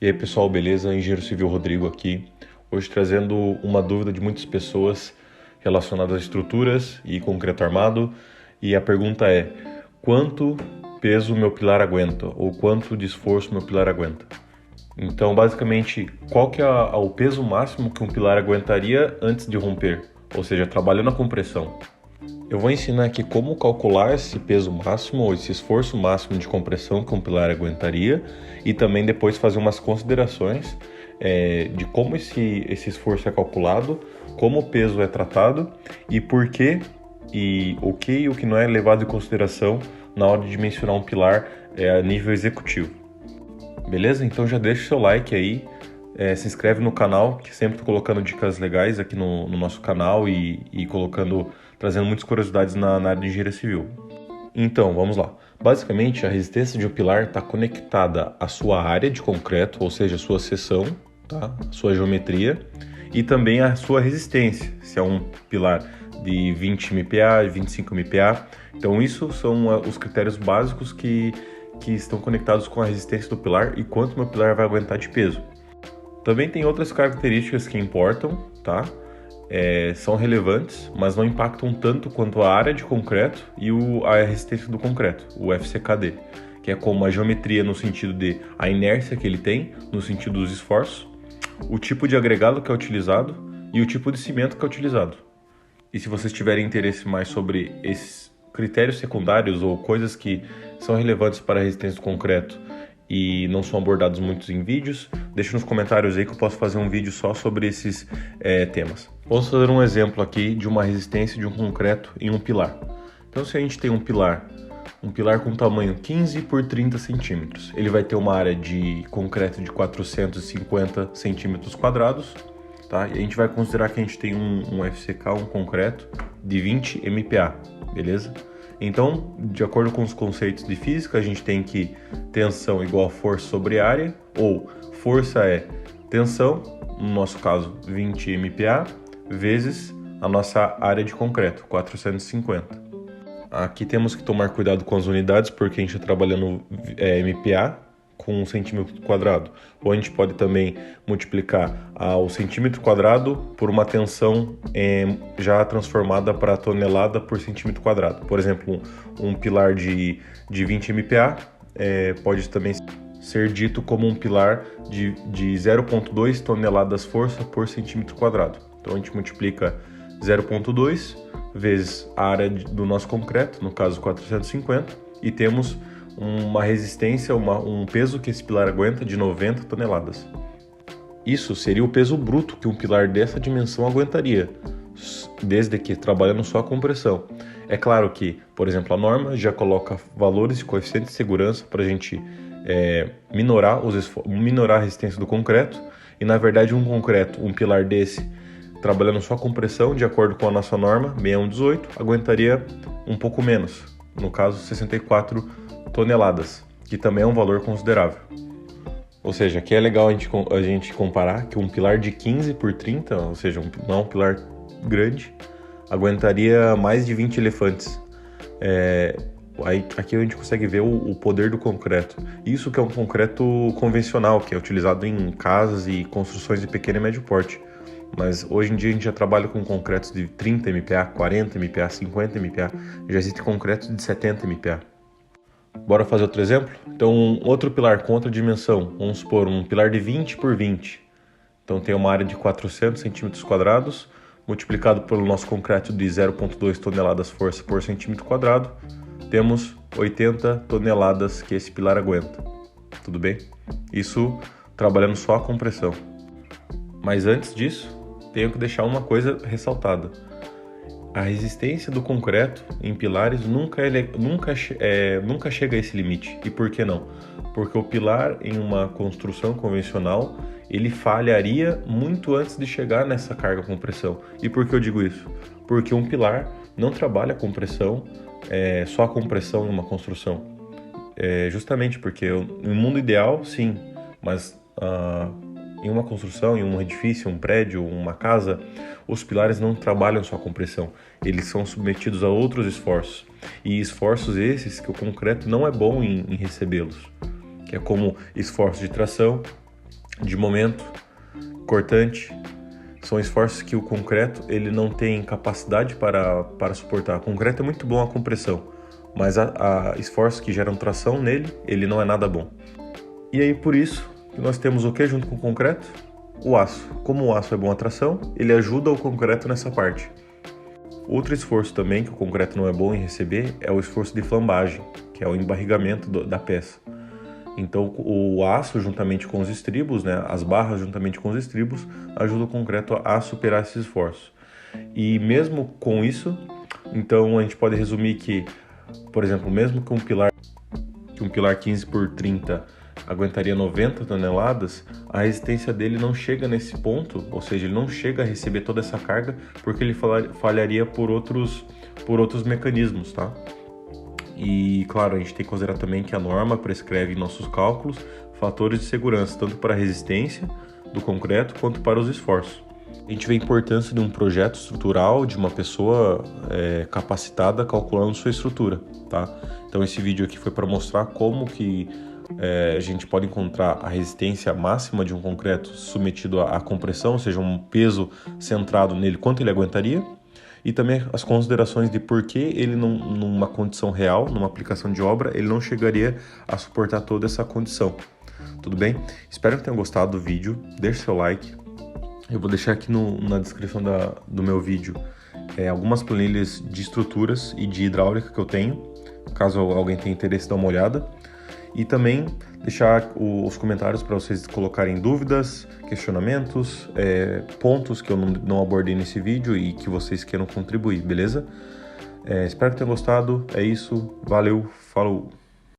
E aí pessoal, beleza? Engenheiro Civil Rodrigo aqui, hoje trazendo uma dúvida de muitas pessoas relacionada às estruturas e concreto armado. E a pergunta é: quanto peso meu pilar aguenta? Ou quanto de esforço meu pilar aguenta? Então, basicamente, qual que é o peso máximo que um pilar aguentaria antes de romper? Ou seja, trabalhando a compressão. Eu vou ensinar aqui como calcular esse peso máximo ou esse esforço máximo de compressão que um pilar aguentaria e também depois fazer umas considerações de como esse esforço é calculado, como o peso é tratado e por que e o que não é levado em consideração na hora de mencionar um pilar a nível executivo. Beleza? Então já deixa o seu like aí, se inscreve no canal, que sempre estou colocando dicas legais aqui no nosso canal e trazendo muitas curiosidades na área de engenharia civil. Então, vamos lá. Basicamente, a resistência de um pilar está conectada à sua área de concreto, ou seja, a sua seção, tá? A sua geometria, e também à sua resistência, se é um pilar de 20 MPa, 25 MPa. Então, isso são os critérios básicos que estão conectados com a resistência do pilar e quanto meu pilar vai aguentar de peso. Também tem outras características que importam, tá? São relevantes, mas não impactam tanto quanto a área de concreto e a resistência do concreto, o FCKD, que é como a geometria no sentido de a inércia que ele tem, no sentido dos esforços, o tipo de agregado que é utilizado e o tipo de cimento que é utilizado. E se vocês tiverem interesse mais sobre esses critérios secundários ou coisas que são relevantes para a resistência do concreto e não são abordados muitos em vídeos, deixa nos comentários aí que eu posso fazer um vídeo só sobre esses temas. Vamos fazer um exemplo aqui de uma resistência de um concreto em um pilar. Então, se a gente tem um pilar com tamanho 15 por 30 centímetros, ele vai ter uma área de concreto de 450 centímetros quadrados, tá? E a gente vai considerar que a gente tem um FCK, um concreto de 20 MPa, beleza? Então, de acordo com os conceitos de física, a gente tem que tensão igual a força sobre área, ou força é tensão, no nosso caso 20 MPa, vezes a nossa área de concreto, 450. Aqui temos que tomar cuidado com as unidades, porque a gente está trabalhando MPa com um centímetro quadrado. Ou a gente pode também multiplicar o centímetro quadrado por uma tensão já transformada para tonelada por centímetro quadrado. Por exemplo, um pilar de 20 MPa pode também ser dito como um pilar de 0,2 toneladas força por centímetro quadrado. Então a gente multiplica 0,2 vezes a área do nosso concreto, no caso 450, e temos uma resistência, um peso que esse pilar aguenta de 90 toneladas. Isso seria o peso bruto que um pilar dessa dimensão aguentaria, desde que trabalhando só a compressão. É claro que, por exemplo, a norma já coloca valores de coeficiente de segurança para a gente minorar a resistência do concreto, e na verdade um pilar desse, trabalhando só a compressão, de acordo com a nossa norma 6118, aguentaria um pouco menos, no caso 64 toneladas, que também é um valor considerável. Ou seja, aqui é legal a gente comparar que um pilar de 15 por 30, ou seja, não um pilar grande, aguentaria mais de 20 elefantes. Aqui a gente consegue ver o poder do concreto. Isso que é um concreto convencional, que é utilizado em casas e construções de pequeno e médio porte. Mas hoje em dia a gente já trabalha com concretos de 30 MPa, 40 MPa, 50 MPa. Já existe concreto de 70 MPa. Bora fazer outro exemplo? Então, outro pilar com outra dimensão. Vamos supor um pilar de 20 por 20. Então tem uma área de 400 centímetros quadrados, multiplicado pelo nosso concreto de 0,2 toneladas força por centímetro quadrado, temos 80 toneladas que esse pilar aguenta. Tudo bem? Isso trabalhando só a compressão. Mas antes disso, tenho que deixar uma coisa ressaltada. A resistência do concreto em pilares nunca chega a esse limite. E por que não? Porque o pilar em uma construção convencional, ele falharia muito antes de chegar nessa carga compressão. E por que eu digo isso? Porque um pilar não trabalha compressão, só a compressão em uma construção. Justamente porque no mundo ideal, sim, mas em uma construção, em um edifício, um prédio, uma casa, os pilares não trabalham só com pressão, eles são submetidos a outros esforços. E esforços esses que o concreto não é bom em recebê-los, que é como esforço de tração, de momento, cortante, são esforços que o concreto ele não tem capacidade para suportar. O concreto é muito bom a compressão, mas a esforços que geram tração nele, ele não é nada bom. E aí por isso que nós temos o que junto com o concreto? O aço. Como o aço é bom a tração, ele ajuda o concreto nessa parte. Outro esforço também que o concreto não é bom em receber é o esforço de flambagem, que é o embarrigamento da peça. Então o aço juntamente com os estribos, né, as barras juntamente com os estribos, ajuda o concreto a superar esses esforços. E mesmo com isso, então a gente pode resumir que, por exemplo, mesmo que um pilar 15 por 30 aguentaria 90 toneladas, a resistência dele não chega nesse ponto, ou seja, ele não chega a receber toda essa carga porque ele falharia por outros mecanismos, tá? E, claro, a gente tem que considerar também que a norma prescreve em nossos cálculos fatores de segurança, tanto para a resistência do concreto quanto para os esforços. A gente vê a importância de um projeto estrutural de uma pessoa capacitada calculando sua estrutura, tá? Então esse vídeo aqui foi para mostrar como que a gente pode encontrar a resistência máxima de um concreto submetido à compressão, ou seja, um peso centrado nele, quanto ele aguentaria, e também as considerações de por que ele, numa condição real, numa aplicação de obra, ele não chegaria a suportar toda essa condição. Tudo bem? Espero que tenham gostado do vídeo, deixe seu like. Eu vou deixar aqui na descrição do meu vídeo algumas planilhas de estruturas e de hidráulica que eu tenho, caso alguém tenha interesse, dá uma olhada. E também deixar os comentários para vocês colocarem dúvidas, questionamentos, pontos que eu não abordei nesse vídeo e que vocês queiram contribuir, beleza? Espero que tenham gostado, é isso, valeu, falou!